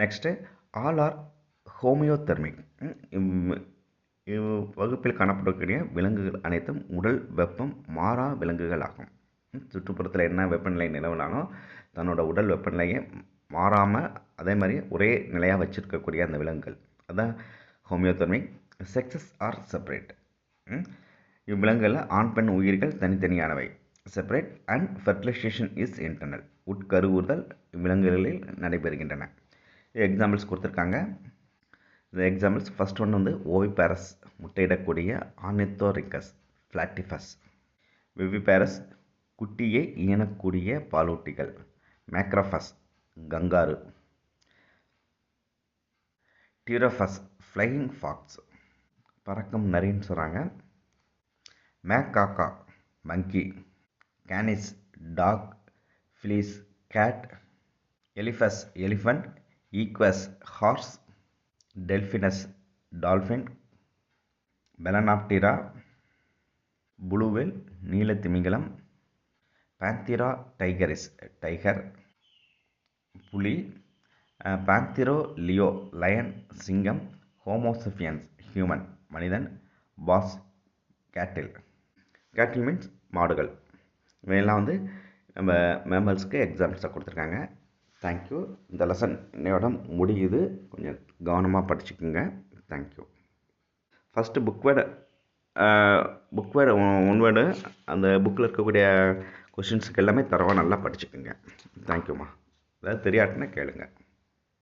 Next all R ஹோமியோதெர்மிக். வகுப்பில் காணப்படக்கூடிய விலங்குகள் அனைத்தும் உடல் வெப்பம் மாறா விலங்குகள் ஆகும். சுற்றுப்புறத்தில் என்ன வெப்பநிலை நிலவினாலும் தன்னோட உடல் வெப்பநிலையை மாறாமல் அதே மாதிரி ஒரே நிலையாக வச்சுருக்கக்கூடிய அந்த விலங்குகள் அதுதான் ஹோமியோதெர்மிக். Sexes are separate. இவ்விலங்குகளில் ஆண் பெண் உயிர்கள் தனித்தனியானவை. Separate and fertilisation is internal. உட்கருவுறுதல் விலங்குகளில் நடைபெறுகின்றன. எக்ஸாம்பிள்ஸ் கொடுத்துருக்காங்க. இந்த எக்ஸாம்பிள்ஸ் ஃபர்ஸ்ட் ஒன் வந்து ஓவிபாரஸ் முட்டையிடக்கூடிய ஆர்னித்தோரிக்கஸ் பிளாட்டிபஸ். விவிபாரஸ் குட்டியை ஈனக்கூடிய பாலூட்டிகள். Macropus kangaroo. Pteropus flying fox பறக்கும் நரின்னு சொல்கிறாங்க. Macaca monkey. Canis dog. Felis cat. Elephas elephant. Equus horse. Delphinus dolphin. Balaenoptera blue whale நீலத்திமிங்கலம். பேந்திரா டைகரிஸ் டைகர் புலி. பேந்திரோ லியோ லயன் சிங்கம். ஹோமோசெஃபியன்ஸ் ஹியூமன் மனிதன். பாஸ் கேட்டில். கேட்டில் மீன்ஸ் மாடுகள். இவையெல்லாம் வந்து நம்ம மேமல்ஸ்க்கு எக்ஸாம்பிள்ஸாக கொடுத்துருக்காங்க. தேங்க்யூ. இந்த லெசன் இன்னையோட முடியுது. கொஞ்சம் கவனமாக படிச்சுக்குங்க. Thank you. First book word one word அந்த புக்கில் இருக்கக்கூடிய கொஷின்ஸுக்கு எல்லாமே தரவாக நல்லா படிச்சுக்குங்க. தேங்க்யூம்மா. ஏதாவது தெரியாட்டுன்னா கேளுங்க.